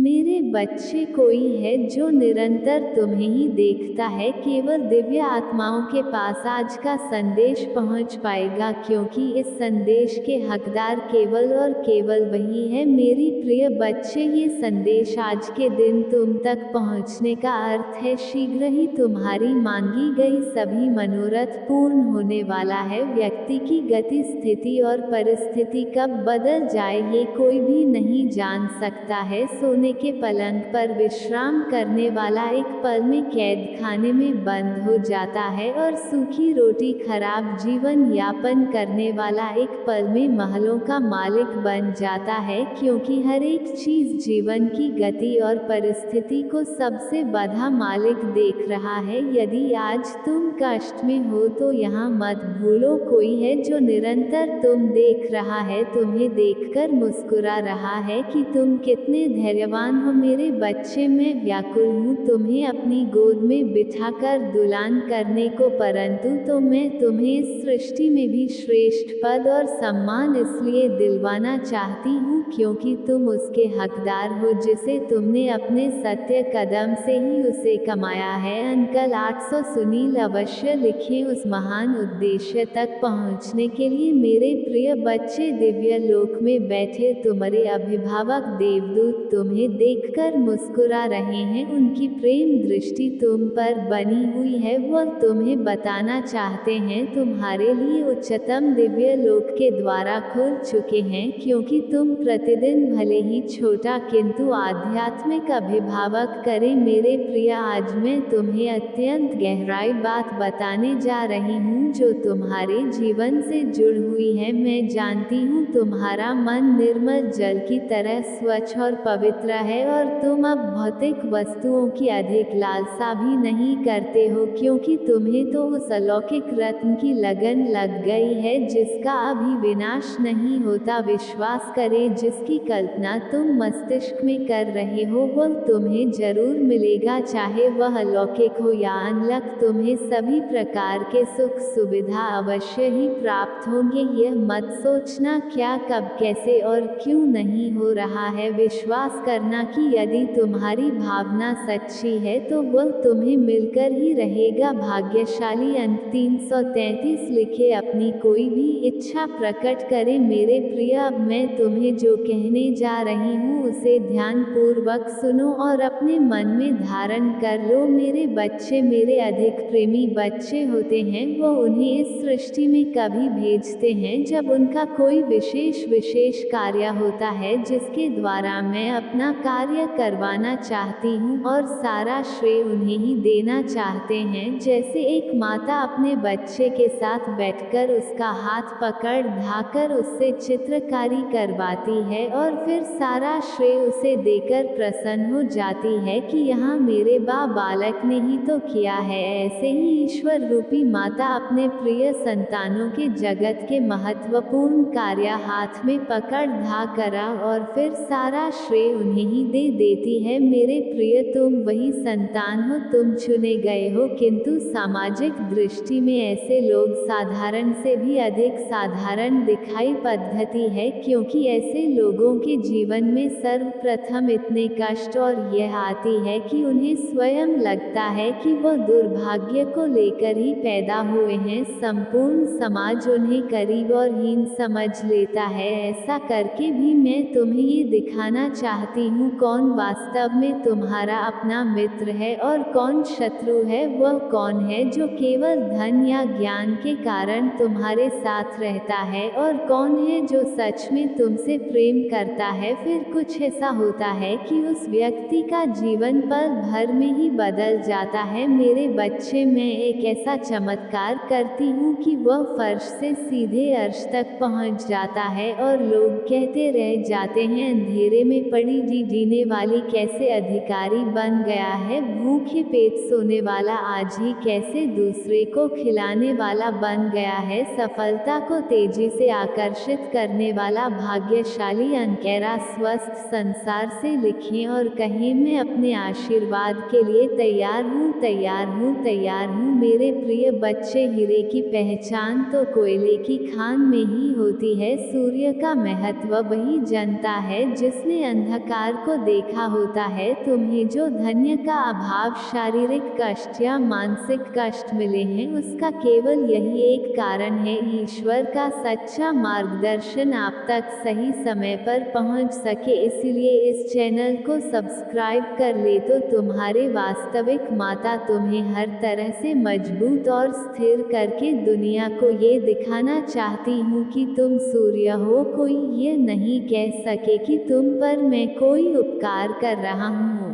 मेरे बच्चे, कोई है जो निरंतर तुम्हें ही देखता है। केवल दिव्य आत्माओं के पास आज का संदेश पहुंच पाएगा, क्योंकि इस संदेश के हकदार केवल और केवल वही है। मेरी प्रिय बच्चे, ये संदेश आज के दिन तुम तक पहुंचने का अर्थ है शीघ्र ही तुम्हारी मांगी गई सभी मनोरथ पूर्ण होने वाला है। व्यक्ति की गति, स्थिति और परिस्थिति कब बदल जाए ये कोई भी नहीं जान सकता है। सोने के पलंग पर विश्राम करने वाला एक पल में कैद खाने में बंद हो जाता है, और सूखी रोटी खराब जीवन यापन करने वाला एक पल में महलों का मालिक बन जाता है। क्योंकि हर एक चीज जीवन की गति और परिस्थिति को सबसे बड़ा मालिक देख रहा है। यदि आज तुम कष्ट में हो तो यहाँ मत भूलो, कोई है जो निरंतर तुम देख रहा है, तुम्हें देखकर मुस्कुरा रहा है कि तुम कितने धैर्यवान हो। मेरे बच्चे, मैं व्याकुल हूँ तुम्हें अपनी गोद में बिठाकर दुलान करने को, परंतु तो मैं तुम्हें इस सृष्टि में भी श्रेष्ठ पद और सम्मान इसलिए दिलवाना चाहती हूँ क्योंकि तुम उसके हकदार हो जिसे तुमने अपने सत्य कदम से ही उसे कमाया है। अंकल 800 सुनील अवश्य लिखें। उस महान उद्देश्य तक पहुँचने के लिए मेरे प्रिय बच्चे, दिव्य लोक में बैठे तुम्हारे अभिभावक देवदूत तुम्हें देखकर मुस्कुरा रहे हैं। उनकी प्रेम दृष्टि तुम पर बनी हुई है। वह तुम्हें बताना चाहते हैं तुम्हारे लिए उच्चतम दिव्य लोक के द्वारा खुल चुके हैं, क्योंकि तुम प्रतिदिन भले ही छोटा किंतु आध्यात्मिक अभिभावक करें। मेरे प्रिय, आज मैं तुम्हें अत्यंत गहराई बात बताने जा रही हूँ जो तुम्हारे जीवन से जुड़ हुई है। मैं जानती हूँ तुम्हारा मन निर्मल जल की तरह स्वच्छ और पवित्र है, और तुम अब भौतिक वस्तुओं की अधिक लालसा भी नहीं करते हो, क्योंकि तुम्हें तो उस अलौकिक रत्न की लगन लग गई है जिसका अभी विनाश नहीं होता। विश्वास करें, जिसकी कल्पना तुम मस्तिष्क में कर रहे हो वह तुम्हें जरूर मिलेगा, चाहे वह अलौकिक हो या अनलक। तुम्हें सभी प्रकार के सुख सुविधा अवश्य ही प्राप्त होंगे। यह मत सोचना क्या, कब, कैसे और क्यों नहीं हो रहा है। विश्वास करना कि यदि तुम्हारी भावना सच्ची है तो वह तुम्हें मिलकर ही रहेगा। भाग्यशाली अंक 333 लिखे। अपनी कोई भी इच्छा प्रकट करें। मेरे प्रिय, अब मैं तुम्हें जो कहने जा रही हूँ उसे ध्यान पूर्वक सुनो और अपने मन में धारण कर लो। मेरे बच्चे, मेरे अधिक प्रेमी बच्चे होते हैं वो उन्हें इस सृष्टि में कभी भेजते हैं जब उनका कोई विशेष कार्य होता है जिसके द्वारा मैं अपना कार्य करवाना चाहती हूँ, और सारा श्रेय उन्हें ही देना चाहते हैं। जैसे एक माता अपने बच्चे के साथ बैठकर उसका हाथ पकड़ ढाकर उससे चित्रकारी करवाती है और फिर सारा श्रेय उसे देकर प्रसन्न हो जाती है कि यहाँ मेरे बालक ने ही तो किया है। ऐसे ही ईश्वर रूपी माता अपने प्रिय संतानों के जगत के महत्वपूर्ण कार्य हाथ में पकड़ धा करा और फिर सारा श्रेय उन्हें ही दे देती है। मेरे प्रिय, तुम वही संतान हो, तुम चुने गए हो, किंतु सामाजिक दृष्टि में ऐसे लोग साधारण से भी अधिक साधारण दिखाई पद्धति है, क्योंकि ऐसे लोगों के जीवन में सर्वप्रथम इतने कष्ट और यह आती है कि उन्हें स्वयं लगता है कि वह दुर्भाग्य को लेकर ही पैदा हुए हैं। संपूर्ण समाज उन्हें गरीब और हीन समझ लेता है। ऐसा करके भी मैं तुम्हें ये दिखाना चाहती हूँ कौन वास्तव में तुम्हारा अपना मित्र है और कौन शत्रु है। वह कौन है जो केवल धन या ज्ञान के कारण तुम्हारे साथ रहता है और कौन है जो सच में तुमसे प्रेम करता है। फिर कुछ ऐसा होता है कि उस व्यक्ति का जीवन पल भर में ही बदल जाता है। मेरे बच्चे, मैं एक ऐसा चमत्कार करती हूँ कि वह फर्श से सीधे अर्श तक पहुँच जाता है और लोग कहते रह जाते हैं, अंधेरे में पड़ी जीने वाली कैसे अधिकारी बन गया है, भूखे पेट सोने वाला आज ही कैसे दूसरे को खिलाने वाला बन गया है, सफलता को तेजी से आकर्षित करने वाला भाग्यशाली अंकेरा स्वस्थ संसार से लिखें और कहें, मैं अपने आशीर्वाद के लिए तैयार हूँ, तैयार हूँ, तैयार हूँ। मेरे प्रिय बच्चे, हीरे की पहचान तो कोयले की खान में ही होती है। सूर्य का महत्व वही जनता है जिसने अंधकार उपहार को देखा होता है। तुम्हें जो धन्य का अभाव, शारीरिक कष्ट या मानसिक कष्ट मिले हैं, उसका केवल यही एक कारण है, ईश्वर का सच्चा मार्गदर्शन आप तक सही समय पर पहुंच सके। इसलिए इस चैनल को सब्सक्राइब कर ले तो तुम्हारे वास्तविक माता तुम्हें हर तरह से मजबूत और स्थिर करके दुनिया को ये दिखाना चाहती हूँ कि तुम सूर्य हो। कोई ये नहीं कह सके कि तुम पर मैं कोई उपकार कर रहा हूँ,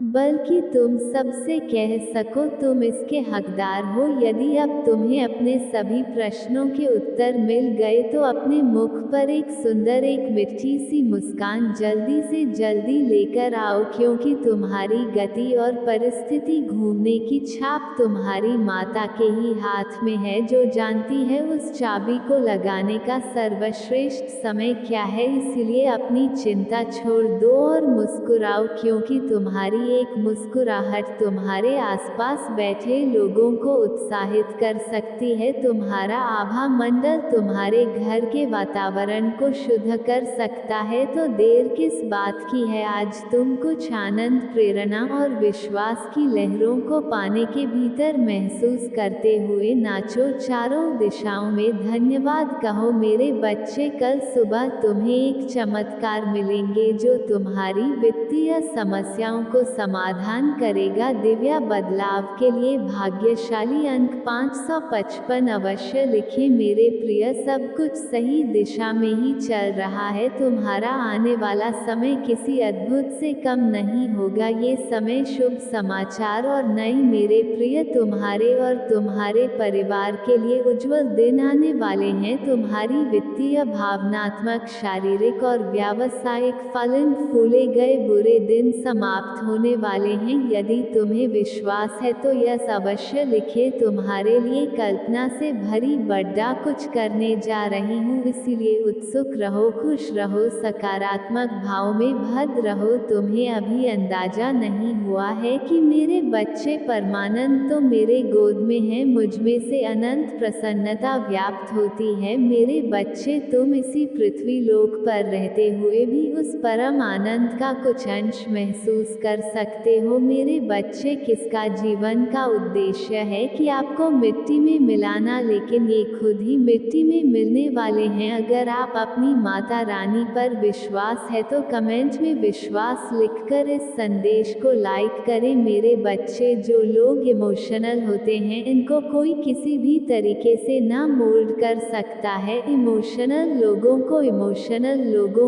बल्कि तुम सबसे कह सको तुम इसके हकदार हो। यदि अब तुम्हें अपने सभी प्रश्नों के उत्तर मिल गए तो अपने मुख पर एक सुंदर, एक मीठी सी मुस्कान जल्दी से जल्दी लेकर आओ, क्योंकि तुम्हारी गति और परिस्थिति घूमने की छाप तुम्हारी माता के ही हाथ में है, जो जानती है उस चाबी को लगाने का सर्वश्रेष्ठ समय क्या है। इसलिए अपनी चिंता छोड़ दो और मुस्कुराओ, क्योंकि तुम्हारी एक मुस्कुराहट तुम्हारे आसपास बैठे लोगों को उत्साहित कर सकती है। तुम्हारा आभा मंडल तुम्हारे घर के वातावरण को शुद्ध कर सकता है। तो देर किस बात की है, आज तुम कुछ आनंद, प्रेरणा और विश्वास की लहरों को पाने के भीतर महसूस करते हुए नाचो, चारों दिशाओं में धन्यवाद कहो। मेरे बच्चे, कल सुबह तुम्हें एक चमत्कार मिलेंगे जो तुम्हारी वित्तीय समस्याओं को समाधान करेगा। दिव्या बदलाव के लिए भाग्यशाली अंक 555 अवश्य लिखें। मेरे प्रिय, सब कुछ सही दिशा में ही चल रहा है। तुम्हारा आने वाला समय किसी अद्भुत से कम नहीं होगा। ये समय शुभ समाचार और नई, मेरे प्रिय, तुम्हारे और तुम्हारे परिवार के लिए उज्जवल दिन आने वाले हैं। तुम्हारी वित्तीय, भावनात्मक, शारीरिक और व्यावसायिक फलन फूले गए बुरे दिन समाप्त होने वाले हैं। यदि तुम्हें विश्वास है तो यस अवश्य लिखे। तुम्हारे लिए कल्पना से भरी बड़ा कुछ करने जा रही हूँ, इसलिए उत्सुक रहो, खुश रहो, सकारात्मक भाव में भद रहो। तुम्हें अभी अंदाजा नहीं हुआ है कि मेरे बच्चे, परमानंद तो मेरे गोद में है, मुझमें से अनंत प्रसन्नता व्याप्त होती है। मेरे बच्चे, तुम इसी पृथ्वी लोक पर रहते हुए भी उस परम आनंद का कुछ अंश महसूस कर सकते हो। मेरे बच्चे, किसका जीवन का उद्देश्य है कि आपको मिट्टी में मिलाना, लेकिन ये खुद ही मिट्टी में मिलने वाले हैं। अगर आप अपनी माता रानी पर विश्वास है तो कमेंट में विश्वास लिखकर इस संदेश को लाइक करें। मेरे बच्चे, जो लोग इमोशनल होते हैं, इनको कोई किसी भी तरीके से ना मोल्ड कर सकता है। इमोशनल लोगों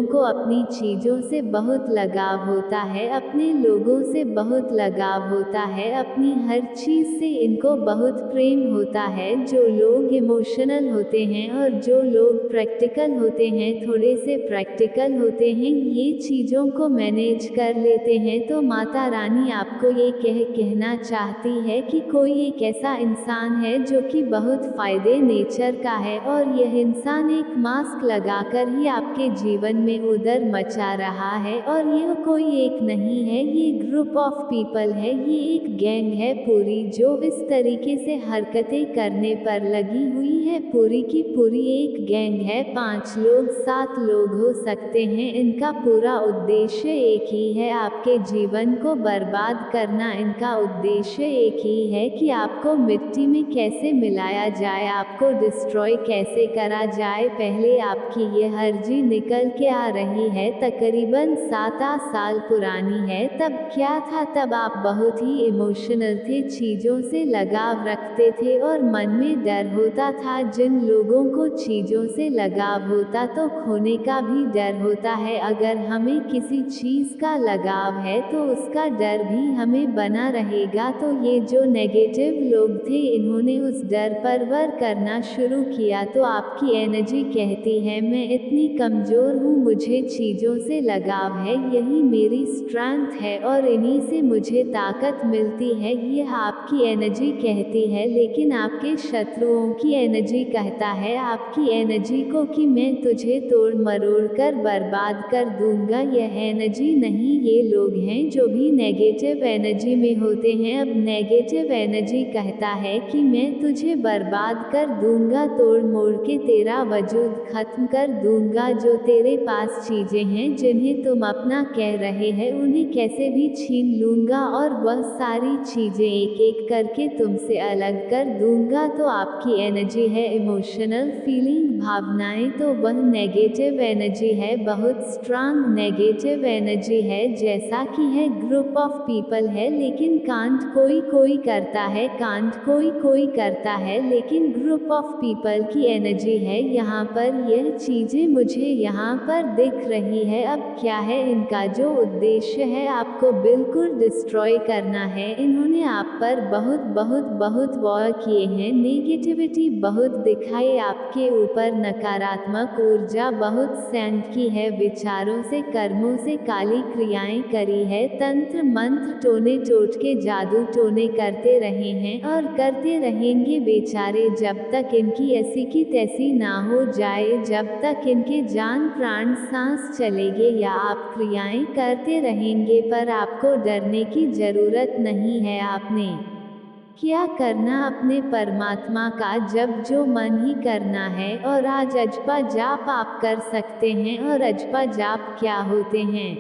को अपनी चीज़ों से बहुत लगाव होता है, अपने लोगों से बहुत लगाव होता है, अपनी हर चीज़ से इनको बहुत प्रेम होता है। जो लोग इमोशनल होते हैं और जो लोग प्रैक्टिकल होते हैं, थोड़े से प्रैक्टिकल होते हैं, ये चीज़ों को मैनेज कर लेते हैं। तो माता रानी आपको ये कहना चाहती है कि कोई एक ऐसा इंसान है जो कि बहुत फ़ायदे नेचर का है, और यह इंसान एक मास्क लगाकर ही आपके जीवन में उधर मचा रहा है। और यह कोई एक नहीं है, ये ग्रुप ऑफ पीपल है, ये एक गैंग है पूरी, जो इस तरीके से हरकतें करने पर लगी हुई है। पूरी की पूरी एक गैंग है, 5 लोग 7 लोग हो सकते हैं। इनका पूरा उद्देश्य एक ही है, आपके जीवन को बर्बाद करना। इनका उद्देश्य एक ही है कि आपको मिट्टी में कैसे मिलाया जाए, आपको डिस्ट्रॉय कैसे करा जाए। पहले आपकी ये अर्जी निकल के आ रही है, तकरीबन 7 साल पुरानी है। तब क्या था, तब आप बहुत ही इमोशनल थे, चीज़ों से लगाव रखते थे और मन में डर होता था। जिन लोगों को चीज़ों से लगाव होता तो खोने का भी डर होता है। अगर हमें किसी चीज़ का लगाव है तो उसका डर भी हमें बना रहेगा। तो ये जो नेगेटिव लोग थे, इन्होंने उस डर पर वर्क करना शुरू किया। तो आपकी एनर्जी कहती है, मैं इतनी कमज़ोर हूँ, मुझे चीज़ों से लगाव है, यही मेरी स्ट्रेंथ है। और और इन्हीं से मुझे ताकत मिलती है, यह आपकी एनर्जी कहती है। लेकिन आपके शत्रुओं की एनर्जी कहता है आपकी एनर्जी को कि मैं तुझे तोड़ मरोड़ कर बर्बाद कर दूंगा। यह एनर्जी नहीं, ये लोग हैं जो भी नेगेटिव एनर्जी में होते हैं। अब नेगेटिव एनर्जी कहता है कि मैं तुझे बर्बाद कर दूंगा, तोड़ मोड़ के तेरा वजूद खत्म कर दूंगा। जो तेरे पास चीजें हैं जिन्हें तुम अपना कह रहे हैं, उन्हें कैसे भी छीन लूंगा और वह सारी चीजें एक एक करके तुमसे अलग कर दूंगा। तो आपकी एनर्जी है इमोशनल फीलिंग, भावनाएं, तो वह नेगेटिव एनर्जी है, बहुत स्ट्रांग नेगेटिव एनर्जी है। जैसा कि है ग्रुप ऑफ पीपल है, लेकिन कांड कोई कोई करता है, कांड कोई कोई करता है, लेकिन ग्रुप ऑफ पीपल की एनर्जी है। यहाँ पर यह चीजें मुझे यहाँ पर दिख रही है। अब क्या है इनका जो उद्देश्य है, आपको बिल्कुल डिस्ट्रॉय करना है। इन्होंने आप पर बहुत बहुत बहुत वॉर किए हैं, नेगेटिविटी बहुत दिखाई आपके ऊपर, नकारात्मक ऊर्जा बहुत सेंड की है, विचारों से कर्मों से काली क्रियाएं करी है, तंत्र मंत्र टोने टोटके जादू टोने करते रहे हैं और करते रहेंगे बेचारे, जब तक इनकी ऐसी की तैसी ना हो जाए, जब तक इनके जान प्राण सांस चलेंगे या आप क्रियाएं करते रहेंगे। पर आपको डरने की जरूरत नहीं है। आपने क्या करना अपने परमात्मा का जब जो मन ही करना है। और आज अजपा जाप आप कर सकते हैं। और अजपा जाप क्या होते हैं?